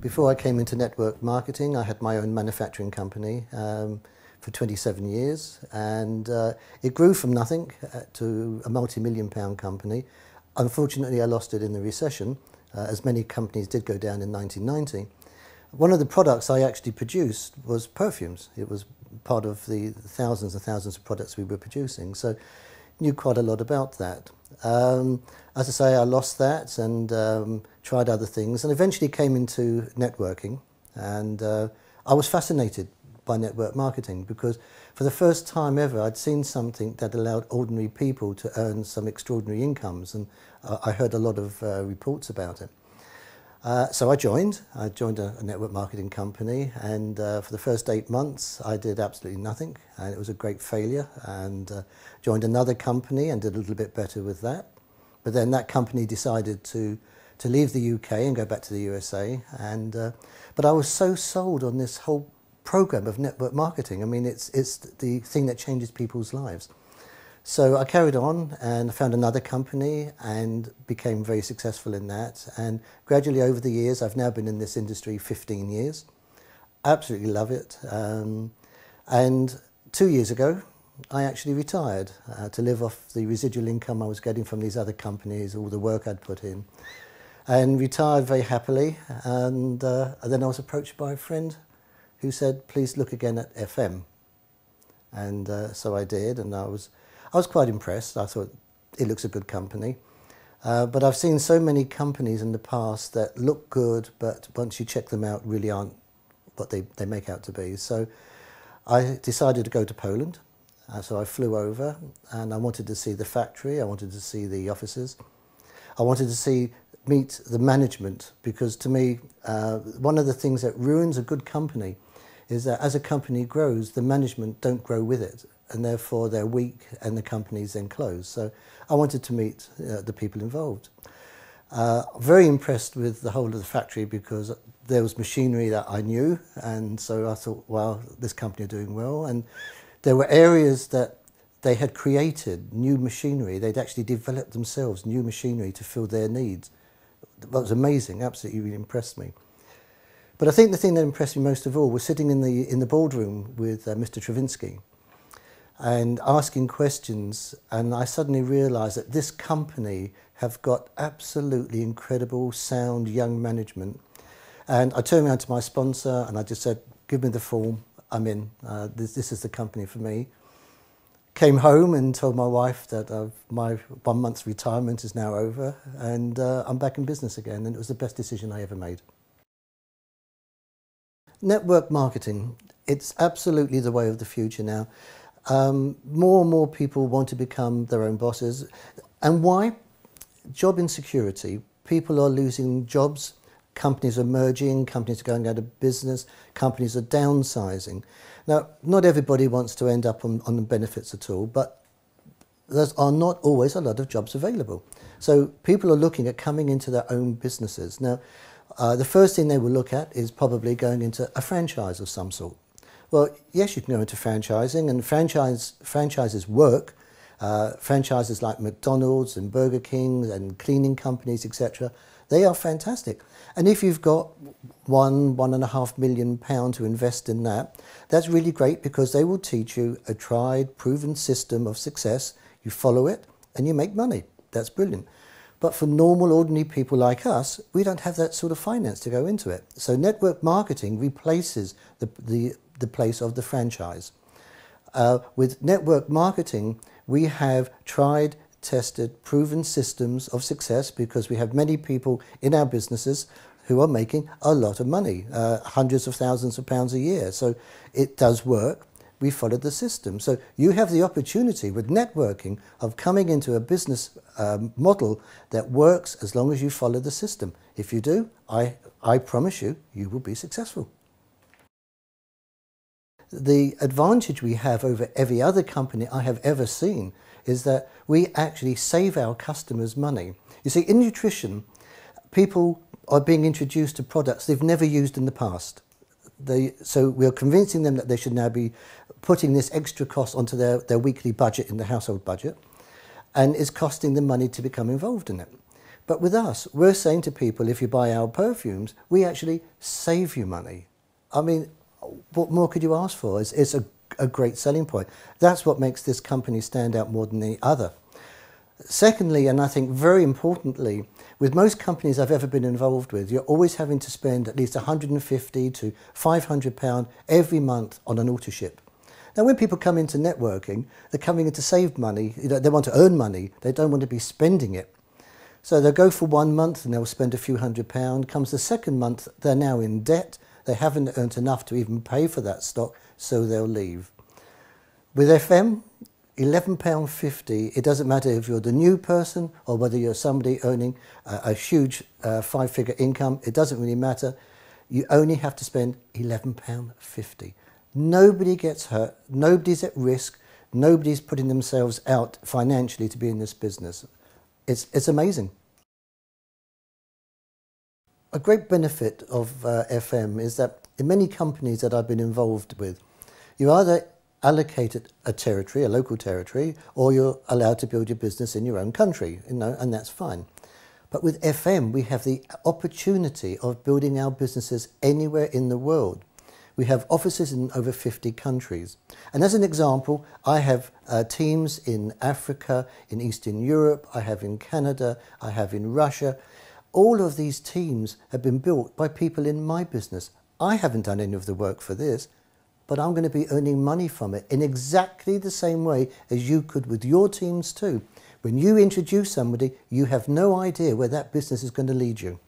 Before I came into network marketing, I had my own manufacturing company for 27 years, and it grew from nothing to a multi-million pound company. Unfortunately, I lost it in the recession, as many companies did go down in 1990. One of the products I actually produced was perfumes. It was part of the thousands and thousands of products we were producing, so knew quite a lot about that. As I say, I lost that and tried other things, and eventually came into networking, and I was fascinated by network marketing because for the first time ever I'd seen something that allowed ordinary people to earn some extraordinary incomes, and I heard a lot of reports about it. So I joined a network marketing company, and for the first 8 months I did absolutely nothing, and it was a great failure, and joined another company and did a little bit better with that. But then that company decided to leave the UK and go back to the USA, and but I was so sold on this whole program of network marketing. I mean, it's the thing that changes people's lives. So I carried on and found another company and became very successful in that. And gradually over the years, I've now been in this industry 15 years. Absolutely love it. And 2 years ago, I actually retired to live off the residual income I was getting from these other companies, all the work I'd put in. And retired very happily. And then I was approached by a friend who said, please look again at FM. And so I did, and I was quite impressed. I thought, it looks a good company. But I've seen so many companies in the past that look good, but once you check them out, really aren't what they make out to be. So I decided to go to Poland. So I flew over, and I wanted to see the factory, I wanted to see the offices. I wanted to meet the management, because to me, one of the things that ruins a good company is that as a company grows, the management don't grow with it, and therefore they're weak and the companies then close. So I wanted to meet the people involved. Very impressed with the whole of the factory, because there was machinery that I knew, and so I thought, wow, this company are doing well. And there were areas that they had created new machinery. They'd actually developed themselves new machinery to fill their needs. That was amazing, absolutely really impressed me. But I think the thing that impressed me most of all was sitting in the boardroom with Mr. Travinsky and asking questions, and I suddenly realised that this company have got absolutely incredible, sound, young management. And I turned around to my sponsor and I just said, give me the form, I'm in. This is the company for me. Came home and told my wife that my 1 month's retirement is now over, and I'm back in business again, and it was the best decision I ever made. Network marketing, it's absolutely the way of the future now. More and more people want to become their own bosses. And why? Job insecurity. People are losing jobs, companies are merging, companies are going out of business, companies are downsizing. Now, not everybody wants to end up on the benefits at all, but there are not always a lot of jobs available. So people are looking at coming into their own businesses. Now, the first thing they will look at is probably going into a franchise of some sort. Well, yes, you can go into franchising, and franchises work. Franchises like McDonald's and Burger King and cleaning companies, etc., they are fantastic. And if you've got £1.5 million to invest in that, that's really great, because they will teach you a tried, proven system of success. You follow it and you make money. That's brilliant. But for normal, ordinary people like us, we don't have that sort of finance to go into it. So network marketing replaces the place of the franchise. With network marketing, we have tried, tested, proven systems of success, because we have many people in our businesses who are making a lot of money, hundreds of thousands of pounds a year. So it does work. We followed the system. So you have the opportunity with networking of coming into a business model that works as long as you follow the system. If you do, I promise you, you will be successful. The advantage we have over every other company I have ever seen is that we actually save our customers money. You see, in nutrition, people are being introduced to products they've never used in the past. So we're convincing them that they should now be putting this extra cost onto their weekly budget in the household budget, and it's costing them money to become involved in it. But with us, we're saying to people, if you buy our perfumes, we actually save you money. I mean, what more could you ask for? It's a great selling point. That's what makes this company stand out more than any other. Secondly, and I think very importantly, with most companies I've ever been involved with, you're always having to spend at least £150 to £500 every month on an auto-ship. Now, when people come into networking, they're coming in to save money. You know, they want to earn money. They don't want to be spending it. So they'll go for 1 month and they'll spend a few £100. Comes the second month, they're now in debt. They haven't earned enough to even pay for that stock, so they'll leave. With FM, £11.50, it doesn't matter if you're the new person or whether you're somebody earning a huge 5-figure income, it doesn't really matter. You only have to spend £11.50. Nobody gets hurt, nobody's at risk, nobody's putting themselves out financially to be in this business. It's amazing. A great benefit of FM is that in many companies that I've been involved with, you either allocated a territory, a local territory, or you're allowed to build your business in your own country, you know, and that's fine. But with FM, we have the opportunity of building our businesses anywhere in the world. We have offices in over 50 countries. And as an example, I have teams in Africa, in Eastern Europe, I have in Canada, I have in Russia. All of these teams have been built by people in my business. I haven't done any of the work for this, but I'm going to be earning money from it in exactly the same way as you could with your teams too. When you introduce somebody, you have no idea where that business is going to lead you.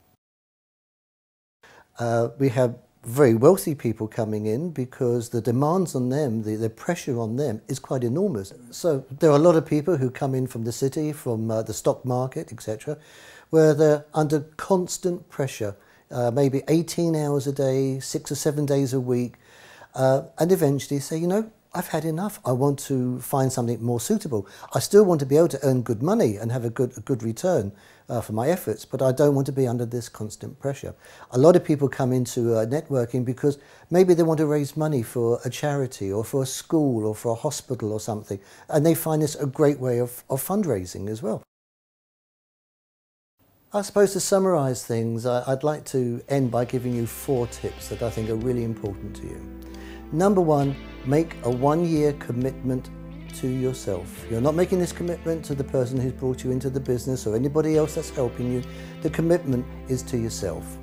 We have very wealthy people coming in because the demands on them, the pressure on them is quite enormous. So there are a lot of people who come in from the city, from the stock market, etc., where they're under constant pressure, maybe 18 hours a day, 6 or 7 days a week, and eventually say, you know, I've had enough. I want to find something more suitable. I still want to be able to earn good money and have a good return for my efforts, but I don't want to be under this constant pressure. A lot of people come into networking because maybe they want to raise money for a charity or for a school or for a hospital or something, and they find this a great way of fundraising as well. I suppose to summarise things, I'd like to end by giving you 4 tips that I think are really important to you. Number 1, make a 1-year commitment to yourself. You're not making this commitment to the person who's brought you into the business or anybody else that's helping you. The commitment is to yourself.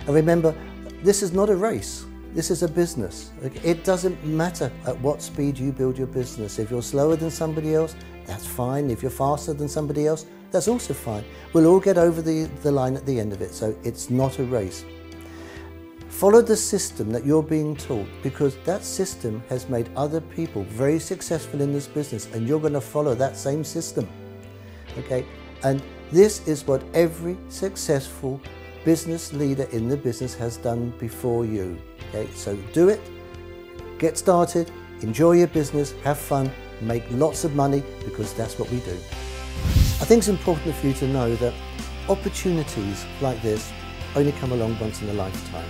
And remember, this is not a race. This is a business. It doesn't matter at what speed you build your business. If you're slower than somebody else, that's fine. If you're faster than somebody else, that's also fine. We'll all get over the line at the end of it, so it's not a race. Follow the system that you're being taught, because that system has made other people very successful in this business, and you're going to follow that same system. Okay? And this is what every successful business leader in the business has done before you. Okay? So do it, get started, enjoy your business, have fun, make lots of money, because that's what we do. I think it's important for you to know that opportunities like this only come along once in a lifetime.